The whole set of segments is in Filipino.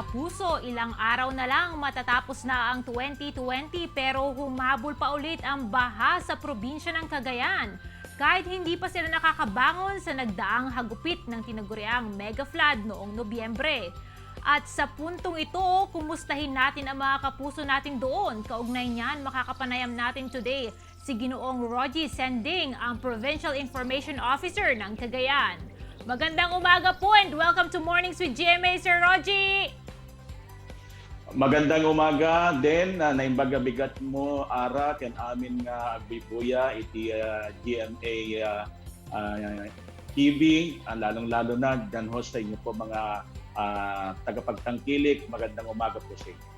kapuso, ilang araw na lang matatapos na ang 2020 pero humabol pa ulit ang baha sa probinsya ng Cagayan. Kahit hindi pa sila nakakabangon sa nagdaang hagupit ng tinaguriang mega flood noong Nobyembre. At sa puntong ito, kumustahin natin ang mga kapuso natin doon. Kaugnay niyan, makakapanayam natin today si Ginoong Rogie Sending, ang Provincial Information Officer ng Cagayan. Magandang umaga po and welcome to Mornings with GMA, Sir Rogie! Magandang umaga din na naimbaga-bigat mo, Ara, ken amin nga agbibuya iti GMA TV, lalong-lalo na dan host sa inyo po mga tagapagtangkilik. Magandang umaga po sa inyo.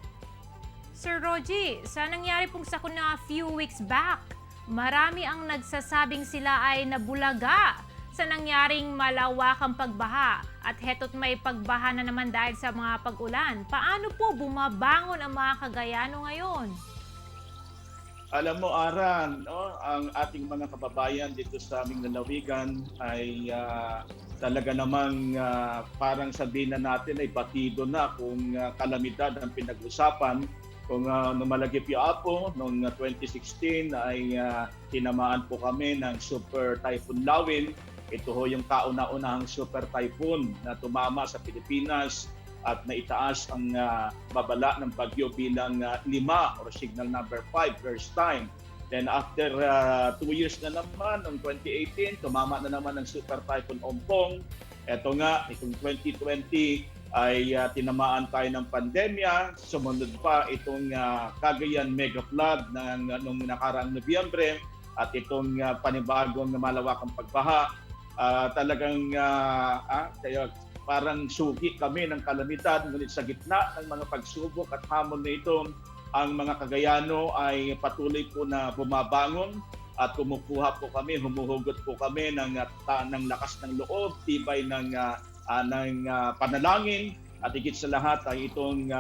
Sir Rogie, sa nangyari pong sakuna few weeks back, marami ang nagsasabing sila ay nabulaga sa nangyaring malawakang pagbaha at heto't may pagbaha na naman dahil sa mga pag-ulan. Paano po bumabangon ang mga Cagayano ngayon? Alam mo, Aran, no, ang ating mga kababayan dito sa aming lalawigan ay talaga namang parang sabihin na natin ay batido na kung kalamidad ang pinag-usapan. Kung numalagip yung Apo, noong 2016 ay tinamaan po kami ng Super Typhoon Lawin. Ito ho yung kauna-unahang super typhoon na tumama sa Pilipinas at naitaas ang babala ng bagyo bilang 5 or signal number 5 first time. Then after 2 years na naman, noong 2018, tumama na naman ng super typhoon Ompong. Ito nga, itong 2020 ay tinamaan tayo ng pandemya. Sumunod pa itong Cagayan mega flood noong nakaraang Nobyembre at itong panibagong malawakang pagbaha. Talagang kaya parang sugi kami ng kalamidad, ngunit sa gitna ng mga pagsubok at hamon na ito, ang mga Cagayano ay patuloy po na bumabangon at kumukuha po kami, humuhugot po kami ng lakas ng loob, tibay ng panalangin, at higit sa lahat ay itong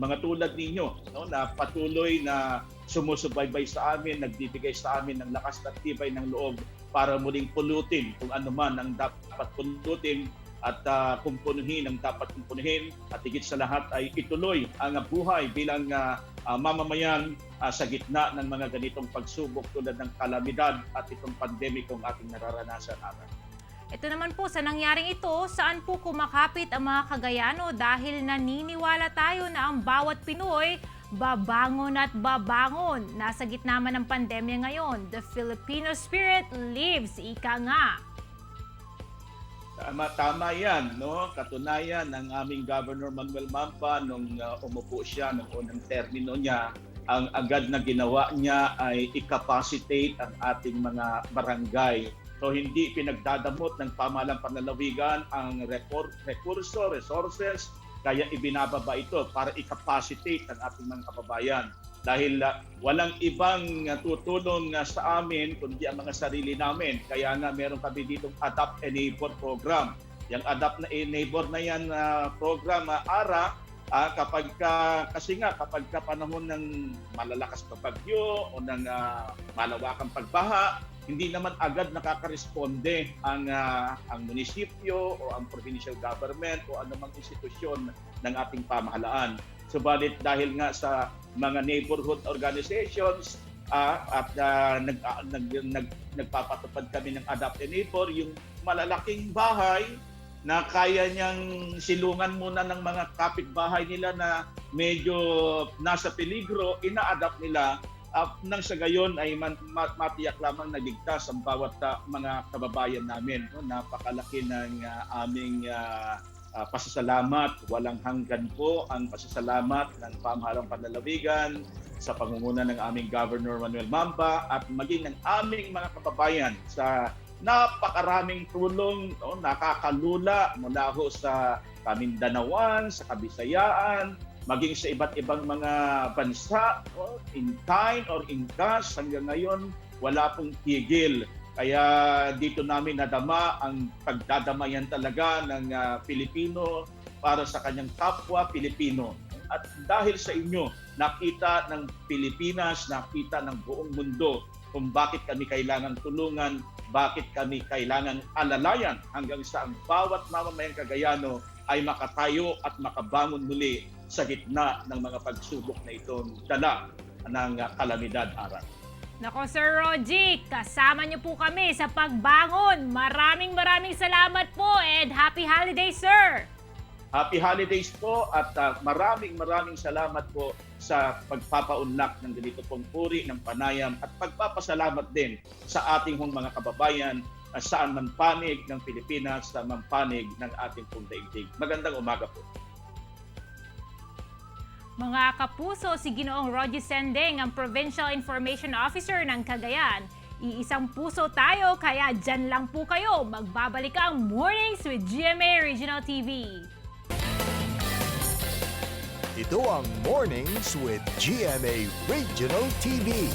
mga tulad ninyo, no, na patuloy na sumusubaybay sa amin, nagbibigay sa amin ng lakas at tibay ng loob para muling pulutin kung ano man ang dapat pulutin at kumpunuhin ang dapat kumpunuhin, at higit sa lahat ay ituloy ang buhay bilang mamamayan sa gitna ng mga ganitong pagsubok tulad ng kalamidad at itong pandemikong ating nararanasan natin. Ito naman po, sa nangyaring ito, saan po kumakapit ang mga Cagayano dahil naniniwala tayo na ang bawat Pinoy babangon at babangon. Nasa gitna man ng pandemya ngayon, the Filipino spirit lives, ika nga. Tama yan, no? Katunayan ng aming Governor Manuel Mamba nung umupo siya ng unang termino niya, ang agad na ginawa niya ay i-capacitate ang ating mga barangay. So hindi pinagdadamot ng pamahalang panlalawigan ang resources, kaya ibinababa ito para i-capacitate ang ating mga kababayan. Dahil walang ibang tutulong sa amin kundi ang mga sarili namin. Kaya nga meron kami ditong Adapt a Neighbor program. Yung Adapt a Neighbor na yan program, Ara, kasi kapag panahon ng malalakas na bagyo o ng malawakang pagbaha, hindi naman agad nakakaresponde ang munisipyo o ang provincial government o anumang institusyon ng ating pamahalaan. Subalit dahil nga sa mga neighborhood organizations at nagpapatupad kami ng Adapt a Neighbor, yung malalaking bahay na kaya niyang silungan muna ng mga kapitbahay nila na medyo nasa peligro, ina-adapt nila nang sa gayon ay matiyak lamang naligtas ang bawat mga kababayan namin. No? Napakalaki ng aming pasasalamat. Walang hanggan po ang pasasalamat ng pamahalang panlalawigan sa pangunguna ng aming Governor Manuel Mamba at maging ng aming mga kababayan sa napakaraming tulong, no, nakakalula mula ho sa Kamindanawan, sa Kabisayaan, maging sa iba't ibang mga bansa, no, in kind or in cash. Hanggang ngayon, wala pong tigil. Kaya dito namin nadama ang pagdadamayan talaga ng Pilipino para sa kanyang kapwa Pilipino. At dahil sa inyo, nakita ng Pilipinas, nakita ng buong mundo kung bakit kami kailangan tulungan, bakit kami kailangan alalayan hanggang sa ang bawat mamamayang Cagayano ay makatayo at makabangon muli sa gitna ng mga pagsubok na itong dala ng kalamidad, Ara. Nako Sir Rogie, kasama niyo po kami sa pagbangon. Maraming salamat po and happy holidays, sir! Happy holidays po at maraming salamat po sa pagpapaunlak ng ganito pong uri ng panayam at pagpapasalamat din sa ating mga kababayan saan man panig ng Pilipinas, saan man panig ng ating pong daigdig. Magandang umaga po. Mga kapuso, si Ginoong Rogie Sendeng, ang Provincial Information Officer ng Cagayan. Iisang puso tayo, kaya dyan lang po kayo. Magbabalik ang Mornings with GMA Regional TV. Ito ang Mornings with GMA Regional TV.